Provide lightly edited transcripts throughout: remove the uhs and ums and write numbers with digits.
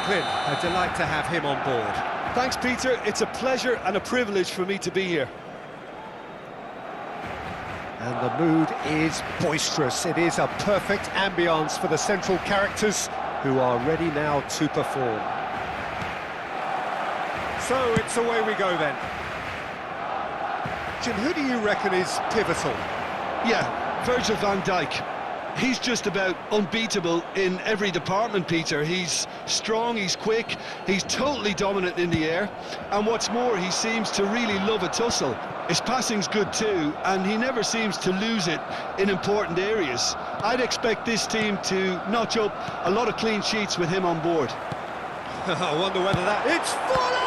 Declan, a delight to have him on board. Thanks, Peter. It's a pleasure and a privilege for me to be here. And the mood is boisterous. It is a perfect ambience for the central characters who are ready now to perform. So it's away we go then. Jim, who do you reckon is pivotal? Yeah, Virgil van Dijk. He's just about unbeatable in every department, Peter. He's strong, he's quick, he's totally dominant in the air, and what's more, he seems to really love a tussle. His passing's good too, and he never seems to lose it in important areas. I'd expect this team to notch up a lot of clean sheets with him on board. I wonder whether that... It's fallen!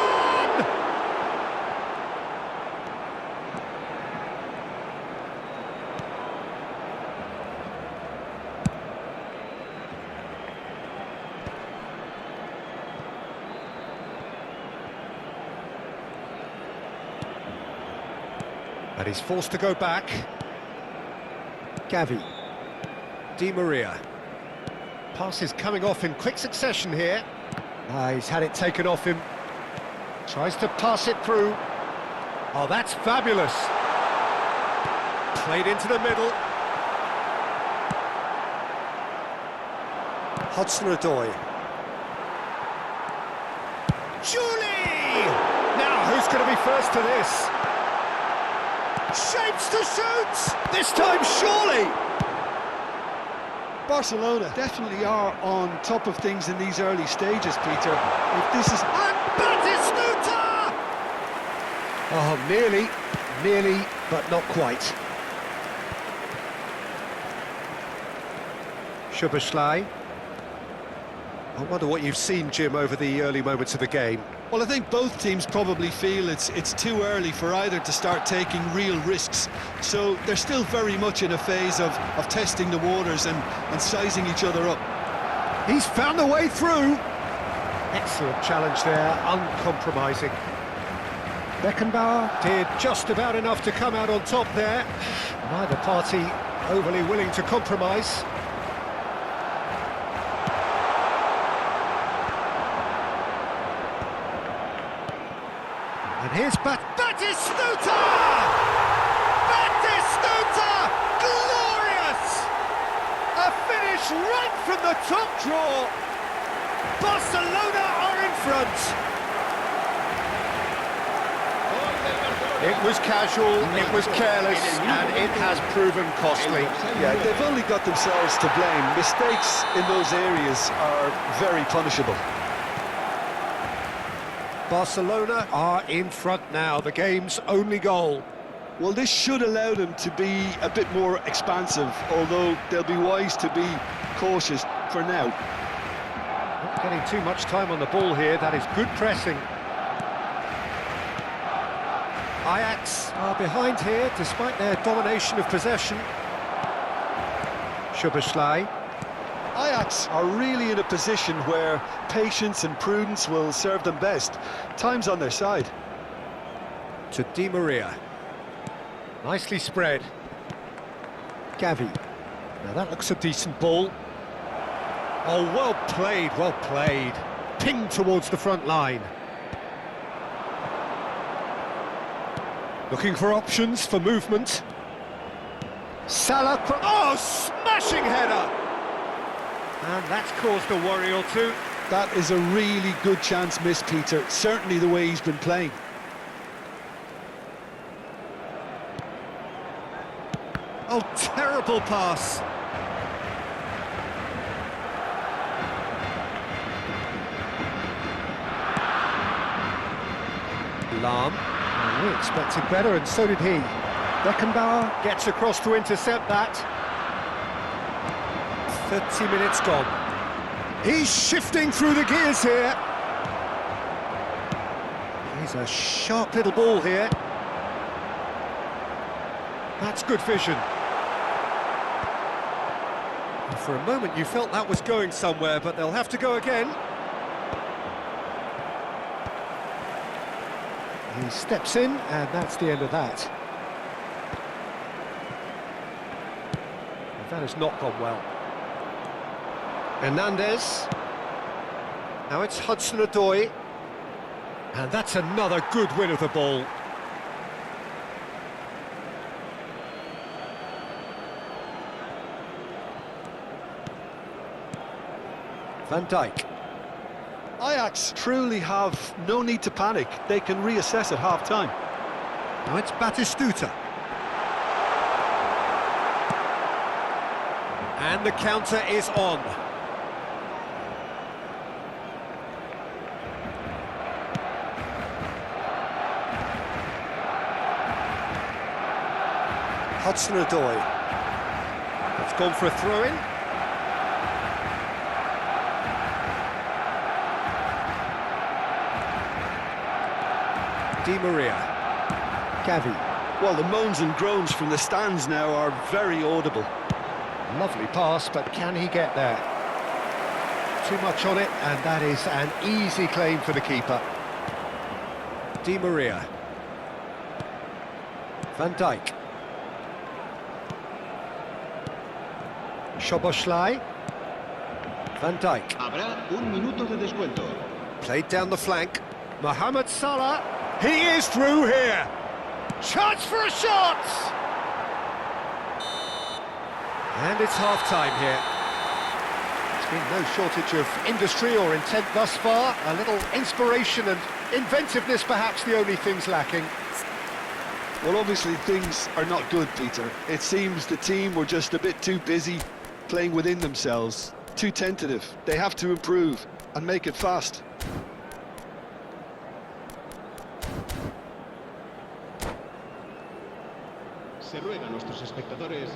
And he's forced to go back. Gavi. Di Maria. Pass is coming off in quick succession here. He's had it taken off him. Tries to pass it through. Oh, that's fabulous. Played into the middle. Hudson-Odoi. Julie! Now, who's going to be first to this? Shapes to shoot! This time, surely! Barcelona definitely are on top of things in these early stages, Peter. If this is... And Batistuta! Oh, nearly, but not quite. Szoboszlai. I wonder what you've seen, Jim, over the early moments of the game. Well, I think both teams probably feel it's too early for either to start taking real risks. So they're still very much in a phase of testing the waters and sizing each other up. He's found a way through. Excellent challenge there, uncompromising. Beckenbauer did just about enough to come out on top there. Neither party overly willing to compromise. And here's Batistuta! Batistuta! Glorious! A finish right from the top draw. Barcelona are in front. It was casual, it was careless, and it has proven costly. Yeah, they've only got themselves to blame. Mistakes in those areas are very punishable. Barcelona are in front now, the game's only goal. Well, this should allow them to be a bit more expansive, although they'll be wise to be cautious for now. Not getting too much time on the ball here, that is good pressing. Ajax are behind here, despite their domination of possession. Szoboszlai. Ajax are really in a position where patience and prudence will serve them best. Time's on their side. To Di Maria. Nicely spread. Gavi. Now that looks a decent ball. Oh, well played, well played. Pinged towards the front line. Looking for options for movement. Salah. Oh, smashing header! And that's caused a worry or two. That is a really good chance missed, Peter. Certainly the way he's been playing. Oh, terrible pass. Lahm. We expected better, and so did he. Beckenbauer gets across to intercept that. 30 minutes gone. He's shifting through the gears here. He's a sharp little ball here. That's good vision. And for a moment you felt that was going somewhere, but they'll have to go again. He steps in, and that's the end of that. And that has not gone well. Hernandez. Now it's Hudson-Odoi. And that's another good win of the ball. Van Dijk. Ajax truly have no need to panic. They can reassess at half-time. Now it's Batistuta. And the counter is on. Hudson-Odoi. It's gone for a throw-in. Di Maria. Gavi. Well, the moans and groans from the stands now are very audible. Lovely pass, but can he get there? Too much on it, and that is an easy claim for the keeper. Di Maria. Van Dijk. Szoboszlai. Van Dijk. Habrá un minuto de descuento. Played down the flank. Mohamed Salah. He is through here. Chance for a shot! And it's half-time here. There's been no shortage of industry or intent thus far. A little inspiration and inventiveness, perhaps the only things lacking. Well, obviously things are not good, Peter. It seems the team were just a bit too busy playing within themselves, too tentative. They have to improve and make it fast. Se ruega a nuestros espectadores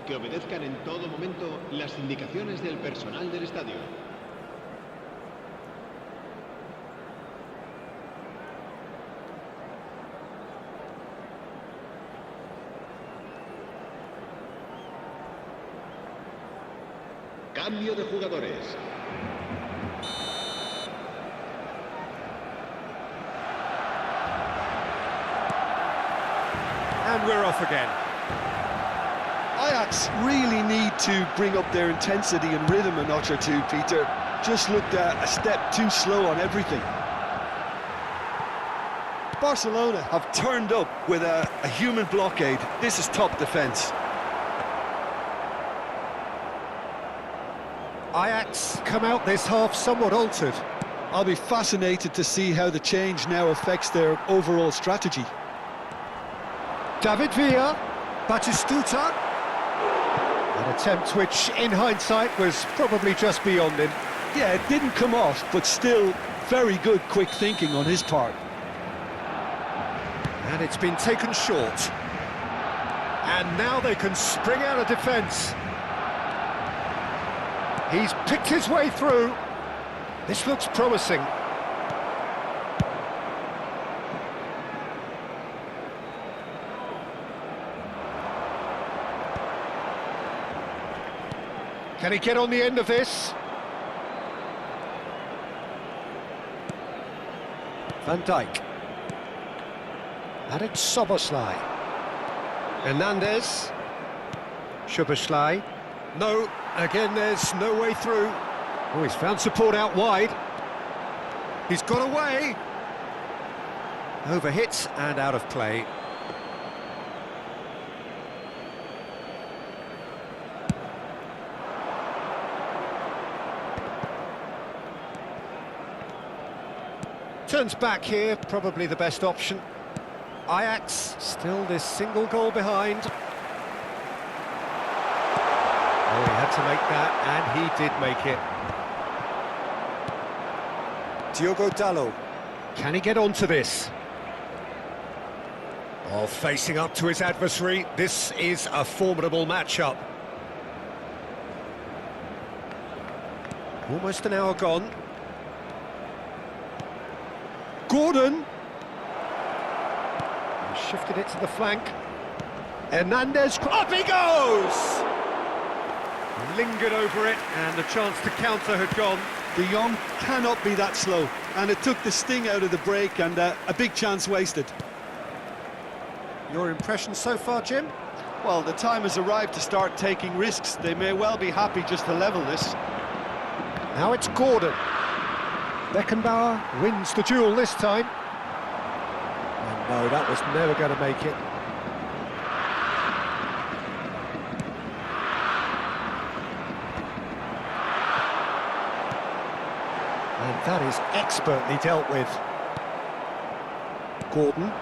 que obedezcan en todo momento las indicaciones del personal del estadio. Cambio de jugadores. And we're off again. Ajax really need to bring up their intensity and rhythm a notch or two, Peter. Just looked a step too slow on everything. Barcelona have turned up with a human blockade. This is top defence. Ajax come out this half somewhat altered. I'll be fascinated to see how the change now affects their overall strategy. David Villa, Batistuta. An attempt which, in hindsight, was probably just beyond him. Yeah, it didn't come off, but still very good quick thinking on his part. And it's been taken short. And now they can spring out of defence. He's picked his way through. This looks promising. Can he get on the end of this? Van Dijk. And it's Szoboszlai. Hernandez. Szoboszlai. No, again there's no way through. Oh, he's found support out wide. He's got away. Overhit and out of play. Turns back here, probably the best option. Ajax still this single goal behind. Oh, he had to make that, and he did make it. Diogo Dalot. Can he get onto this? Oh, facing up to his adversary. This is a formidable matchup. Almost an hour gone. Gordon. He shifted it to the flank. Hernandez. Up he goes! Lingered over it, and the chance to counter had gone. De Jong cannot be that slow, and it took the sting out of the break, and a big chance wasted. Your impression so far, Jim? Well, the time has arrived to start taking risks. They may well be happy just to level this. Now it's Gordon. Beckenbauer wins the duel this time. And no, that was never going to make it. And that is expertly dealt with. Gordon.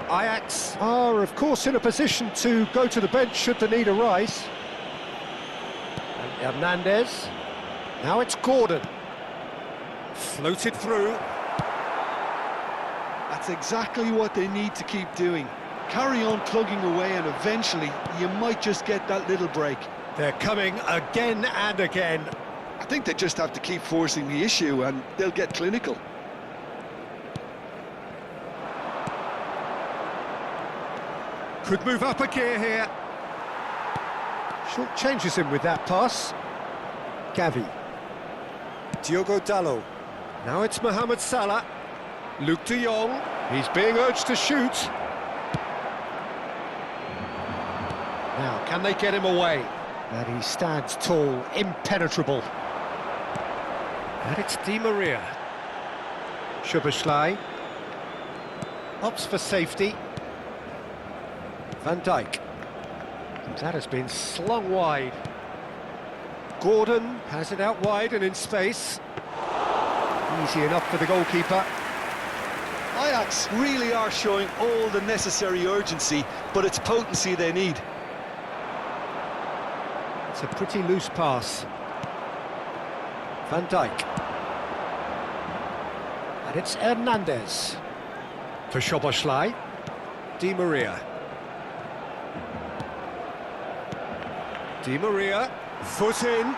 Ajax are, of course, in a position to go to the bench should the need arise. And Hernandez. Now it's Gordon. Floated through. That's exactly what they need to keep doing. Carry on plugging away and eventually you might just get that little break. They're coming again and again. I think they just have to keep forcing the issue and they'll get clinical. Could move up a gear here. Short changes him with that pass. Gavi. Diogo Dalot. Now it's Mohamed Salah. Luke de Jong. He's being urged to shoot. Now, can they get him away? And he stands tall, impenetrable. And it's Di Maria. Szoboszlai. Opts for safety. Van Dijk. That has been slung wide. Gordon has it out wide and in space. Easy enough for the goalkeeper. Ajax really are showing all the necessary urgency, but it's potency they need. It's a pretty loose pass. Van Dijk. And it's Hernandez. For Szoboszlai. Di Maria. Di Maria, foot in.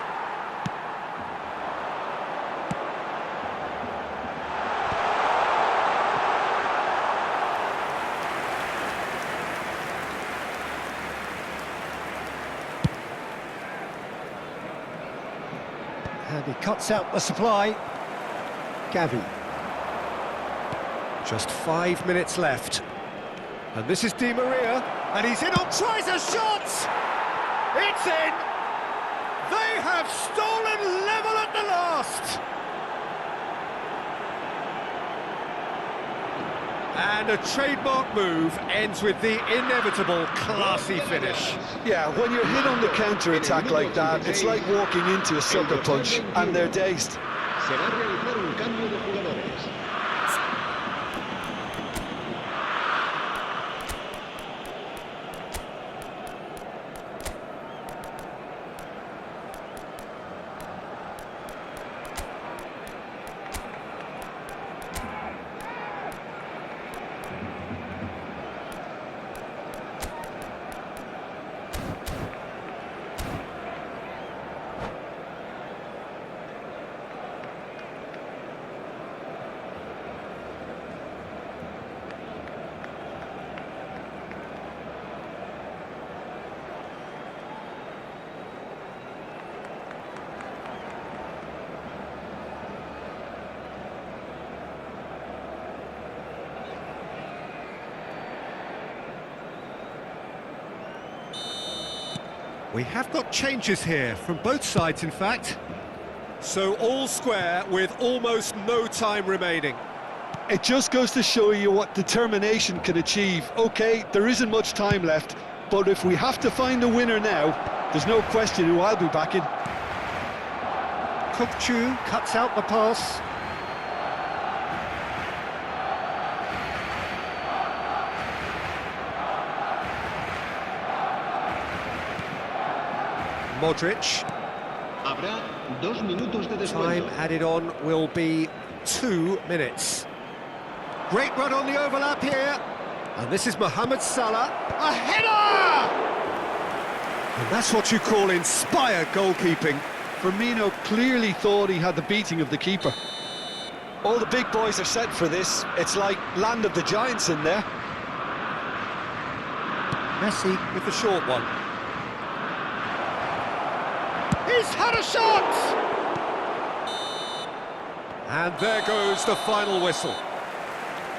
And he cuts out the supply. Gavi. Just 5 minutes left. And this is Di Maria, and he's in on, tries a shot! It's in! They have stolen level at the last! And a trademark move ends with the inevitable classy finish. Yeah, when you're hit on the counter-attack like that, it's like walking into a sucker punch, and they're dazed. Se va a realizar un cambio de jugadores. We have got changes here, from both sides in fact. So all square with almost no time remaining. It just goes to show you what determination can achieve. OK, there isn't much time left, but if we have to find a winner now, there's no question who I'll be backing. Kukçu cuts out the pass. Modric. Habrá 2 minutos de descuento. Time added on will be 2 minutes. Great run on the overlap here. And this is Mohamed Salah. A header! And that's what you call inspired goalkeeping. Firmino clearly thought he had the beating of the keeper. All the big boys are set for this. It's like Land of the Giants in there. Messi with the short one. He's had a shot! And there goes the final whistle.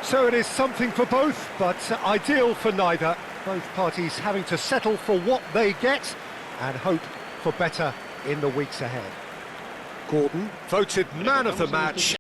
So it is something for both, but ideal for neither. Both parties having to settle for what they get and hope for better in the weeks ahead. Gordon, voted man of the match.